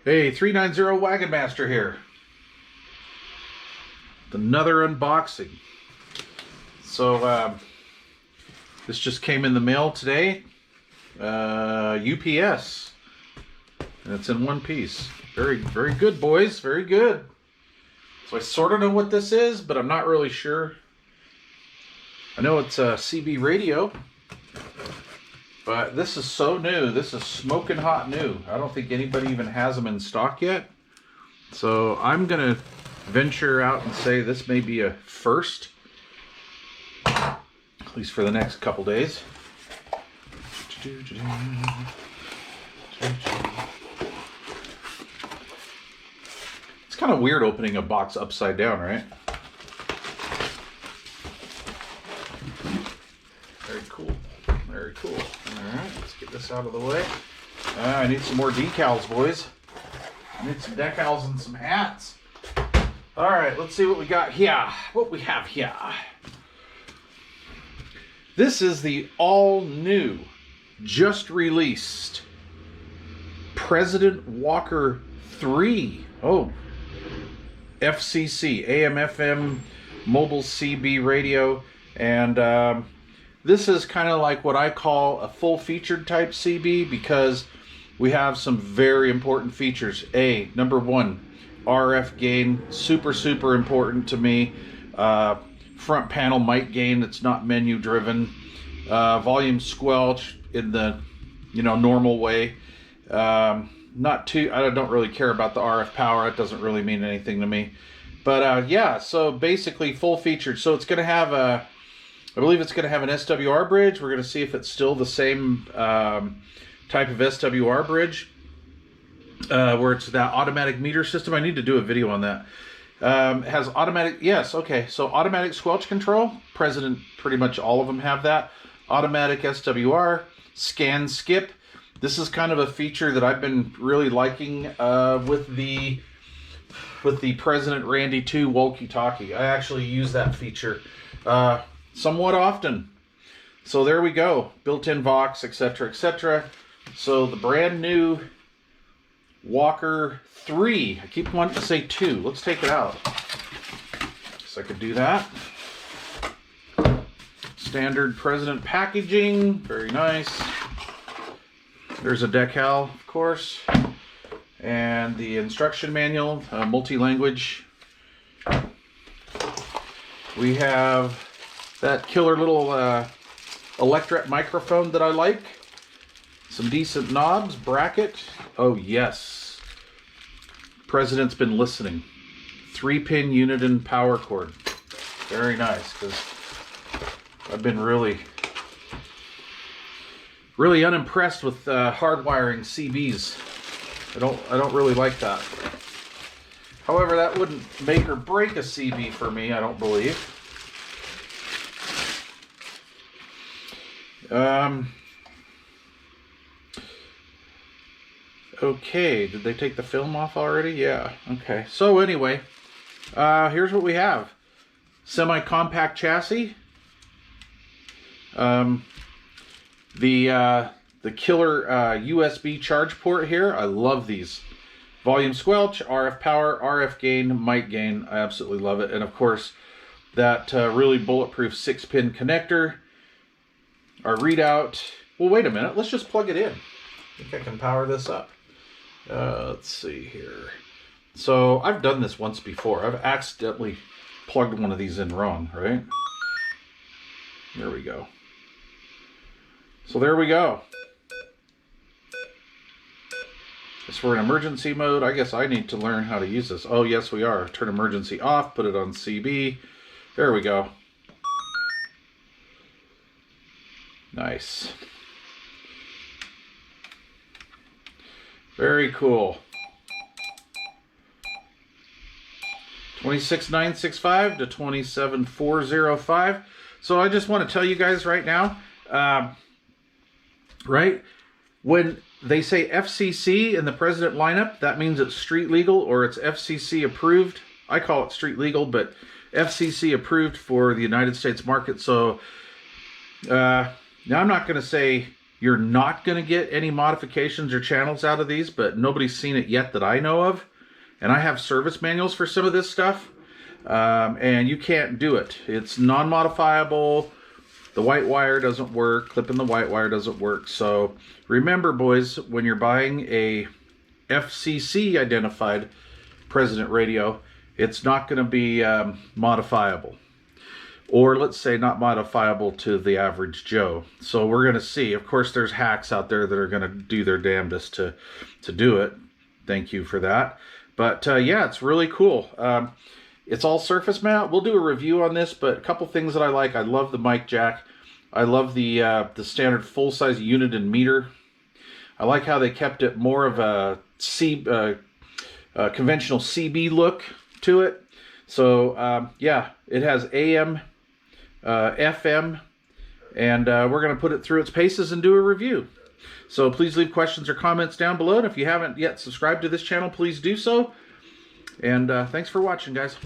Hey, 390 Wagon Master here. Another unboxing. So, this just came in the mail today. UPS. And it's in one piece. Very, very good, boys. Very good. So I sort of know what this is, but I'm not really sure. I know it's a CB radio. But this is so new. This is smoking hot new. I don't think anybody even has them in stock yet. So I'm going to venture out and say this may be a first. At least for the next couple days. It's kind of weird opening a box upside down, right? Very cool. Very cool. Alright, let's get this out of the way. I need some more decals, boys. I need some decals and some hats. Alright, let's see what we got here. What we have here. This is the all-new, just released President Walker 3. Oh, FCC, AM/FM, mobile CB radio, and this is kind of like what I call a full-featured type CB because we have some very important features. Number one, RF gain, super important to me. Front panel mic gain that's not menu driven. Volume squelch in the normal way. Not too. I don't really care about the RF power. It doesn't really mean anything to me. But yeah, so basically full featured. So it's going to have a. I believe it's going to have an SWR bridge. We're going to see if it's still the same type of SWR bridge, where it's that automatic meter system. I need to do a video on that. It has automatic, yes, okay. So automatic squelch control. President, pretty much all of them have that. Automatic SWR, scan skip. This is kind of a feature that I've been really liking with the President Randy 2 walkie-talkie. I actually use that feature somewhat often. So there we go. Built-in Vox, etc., etc. So the brand new Walker 3. I keep wanting to say 2. Let's take it out. So I could do that. Standard President packaging. Very nice. There's a decal, of course. And the instruction manual, multi-language. We have that killer little electret microphone that I like. Some decent knobs, bracket. Oh yes. President's been listening. 3-pin Uniden power cord. Very nice, because I've been really unimpressed with hardwiring CBs. I don't really like that. However, that wouldn't make or break a CB for me, I don't believe. Okay, did they take the film off already? Yeah, okay. So anyway, here's what we have. Semi-compact chassis. The killer USB charge port here. I love these. Volume squelch, RF power, RF gain, mic gain. I absolutely love it. And of course, that really bulletproof 6-pin connector. Our readout. Well, wait a minute. Let's just plug it in. I think I can power this up. Let's see here. So I've done this once before. I've accidentally plugged one of these in wrong, right? There we go. So there we go. Guess we're in emergency mode. I guess I need to learn how to use this. Oh, yes, we are. Turn emergency off, put it on CB. There we go. Nice. Very cool. 26965 to 27405. So I just want to tell you guys right now, right? When they say FCC in the President lineup, that means it's street legal or it's FCC approved. I call it street legal, but FCC approved for the United States market. So now I'm not going to say You're not going to get any modifications or channels out of these, but nobody's seen it yet that I know of. And I have service manuals for some of this stuff, and you can't do it. It's non-modifiable. The white wire doesn't work. Clipping the white wire doesn't work. So remember, boys, when you're buying a FCC identified President radio, it's not going to be modifiable. Or let's say not modifiable to the average Joe. So we're going to see. Of course, there's hacks out there that are going to do their damnedest to do it. Thank you for that. But yeah, it's really cool. It's all surface mount. We'll do a review on this, but a couple things that I like. I love the mic jack. I love the standard full-size unit and meter. I like how they kept it more of a conventional CB look to it. So yeah, it has AM, FM, and we're going to put it through its paces and do a review. So please leave questions or comments down below. And if you haven't yet subscribed to this channel, please do so. And thanks for watching, guys.